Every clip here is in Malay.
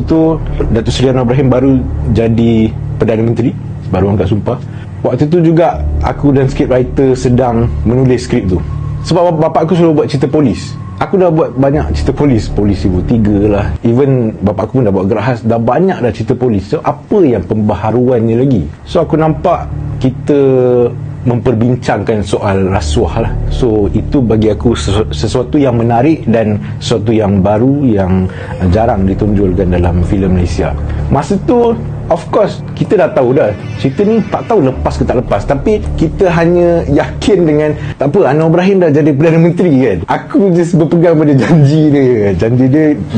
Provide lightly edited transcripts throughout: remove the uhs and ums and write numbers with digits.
tu Datuk Seri Anwar Ibrahim baru jadi Perdana Menteri, baru angkat sumpah. Waktu tu juga aku dan scriptwriter sedang menulis skrip tu. Sebab bapak aku selalu buat cerita polis. Aku dah buat banyak cerita polis, Polis Ibu 3 lah. Even bapak aku pun dah buat Gerak Khas. Dah banyak dah cerita polis. So apa yang pembaharuannya lagi? So aku nampak kita memperbincangkan soal rasuah lah. So itu bagi aku sesuatu yang menarik dan sesuatu yang baru yang jarang ditonjolkan dalam filem Malaysia. Masa tu of course kita dah tahu dah cerita ni, tak tahu lepas ke tak lepas, tapi kita hanya yakin dengan tak apa, Anwar Ibrahim dah jadi Perdana Menteri kan. Aku just berpegang pada janji dia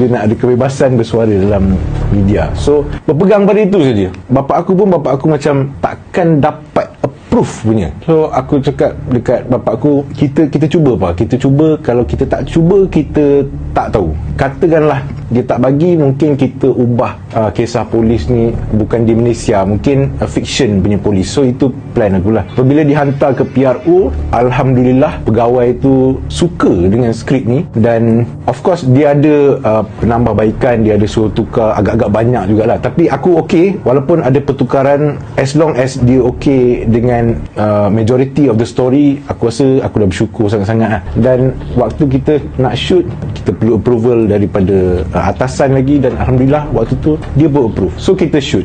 nak ada kebebasan bersuara dalam media. So berpegang pada itu saja. Bapak aku macam takkan dapat approve punya. So aku cakap dekat bapak aku, kita cuba apa? Kita cuba, kalau kita tak cuba kita tak tahu. Katakanlah dia tak bagi, mungkin kita ubah kisah polis ni bukan di Malaysia, mungkin fiction punya polis. So itu plan aku lah. Apabila dihantar ke PRO, alhamdulillah pegawai tu suka dengan skrip ni, dan of course dia ada penambahbaikan, dia ada suruh tukar agak-agak banyak jugalah. Tapi aku okey, walaupun ada pertukaran, as long as dia okey dengan majority of the story, aku rasa aku dah bersyukur sangat-sangat lah. Dan waktu kita nak shoot, kita perlu approval daripada atasan lagi, dan alhamdulillah waktu tu dia pun approve. So kita shoot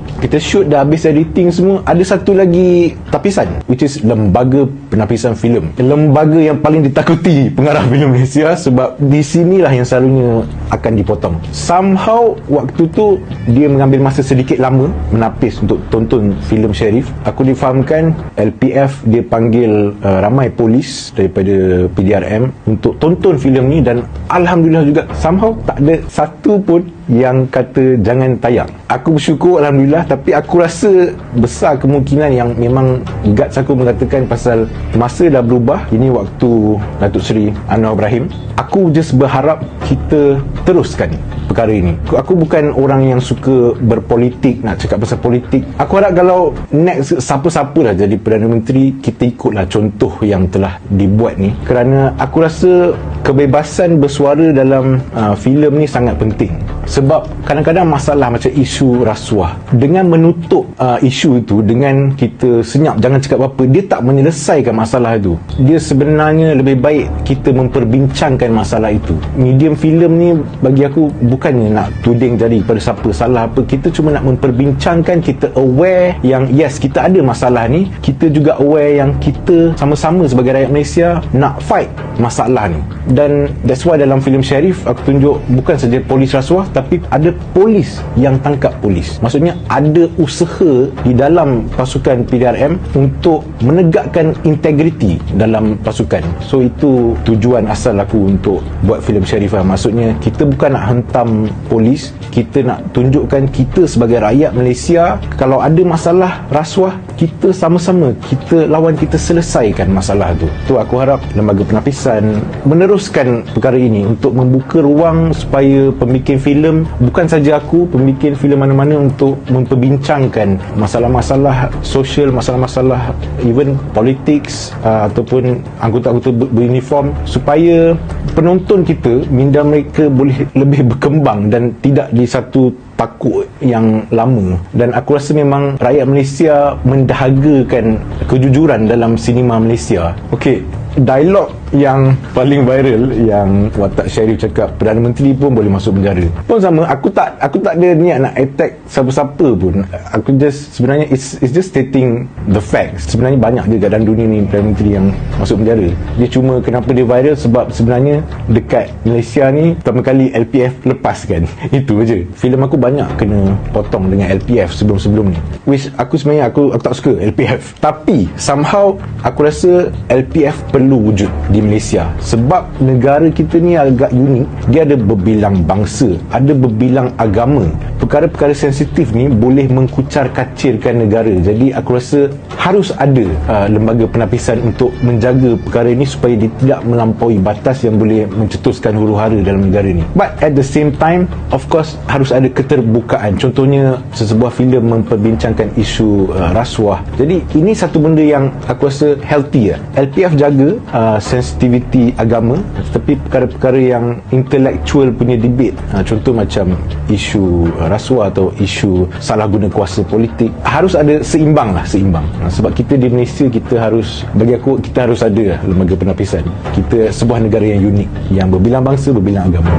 dah habis editing semua. Ada satu lagi tapisan, which is lembaga penapisan filem, lembaga yang paling ditakuti pengarah filem Malaysia, sebab di sinilah yang selalunya akan dipotong. Somehow waktu tu dia mengambil masa sedikit lama menapis untuk tonton filem Sherif. Aku difahamkan LPF dia panggil ramai polis daripada PDRM untuk tonton filem ni, dan alhamdulillah juga somehow tak ada satu pun yang kata jangan tayang. Aku bersyukur alhamdulillah, tapi aku rasa besar kemungkinan yang memang guts aku mengatakan pasal masa dah berubah. Ini waktu Datuk Seri Anwar Ibrahim. Aku just berharap kita teruskan perkara ini. Aku bukan orang yang suka berpolitik, nak cakap pasal politik. Aku harap kalau next siapa-siapa lah jadi Perdana Menteri, kita ikutlah contoh yang telah dibuat ni, kerana aku rasa kebebasan bersuara dalam filem ni sangat penting. Sebab kadang-kadang masalah macam isu rasuah, dengan menutup isu itu, dengan kita senyap jangan cakap apa-apa, dia tak menyelesaikan masalah itu. Dia sebenarnya lebih baik kita memperbincangkan masalah itu. Medium filem ni bagi aku bukannya nak tuding jari pada siapa salah apa, kita cuma nak memperbincangkan, kita aware yang yes kita ada masalah ni, kita juga aware yang kita sama-sama sebagai rakyat Malaysia nak fight masalah ni. Dan that's why dalam filem Sherif aku tunjuk bukan saja polis rasuah, tapi ada polis yang tangkap polis. Maksudnya ada usaha di dalam pasukan PDRM untuk menegakkan integriti dalam pasukan. So itu tujuan asal aku untuk buat filem Sherif. Maksudnya kita bukan nak hentam polis, kita nak tunjukkan kita sebagai rakyat Malaysia, kalau ada masalah rasuah, kita sama-sama, kita lawan, kita selesaikan masalah tu. Tu aku harap lembaga penapisan meneruskan perkara ini untuk membuka ruang supaya pembikin filem, bukan saja aku, pembikin filem mana-mana, untuk memperbincangkan masalah-masalah sosial, masalah-masalah even politics ataupun anggota-anggota beruniform, supaya penonton kita, minda mereka boleh lebih berkembang dan tidak di satu takut yang lama. Dan aku rasa memang rakyat Malaysia mendahagakan kejujuran dalam sinema Malaysia. Okey, dialog yang paling viral yang watak Sherif cakap Perdana Menteri pun boleh masuk penjara pun sama. Aku tak ada niat nak attack siapa-siapa pun. Aku just sebenarnya it's just stating the facts. Sebenarnya banyak je dalam dunia ni Perdana Menteri yang masuk penjara. Dia cuma kenapa dia viral sebab sebenarnya dekat Malaysia ni pertama kali LPF lepaskan. Itu aja. Filem aku banyak kena potong dengan LPF sebelum-sebelum ni, which aku sebenarnya aku tak suka LPF. Tapi somehow aku rasa LPF perlu wujud di Malaysia sebab negara kita ni agak unik. Dia ada berbilang bangsa, ada berbilang agama. Perkara-perkara sensitif ni boleh mengkucar-kacirkan negara. Jadi aku rasa harus ada lembaga penapisan untuk menjaga perkara ini supaya dia tidak melampaui batas yang boleh mencetuskan huru-hara dalam negara ni. But at the same time, of course, harus ada keterbukaan. Contohnya sesebuah filem memperbincangkan isu rasuah. Jadi ini satu benda yang aku rasa healthy lah. LPF jaga sensitiviti agama, tetapi perkara-perkara yang intellectual punya debate, contoh macam isu rasuah atau isu salah guna kuasa politik, harus ada seimbang. Sebab kita di Malaysia, kita harus, bagi aku, kita harus ada lembaga penapisan. Kita sebuah negara yang unik, yang berbilang bangsa, berbilang agama.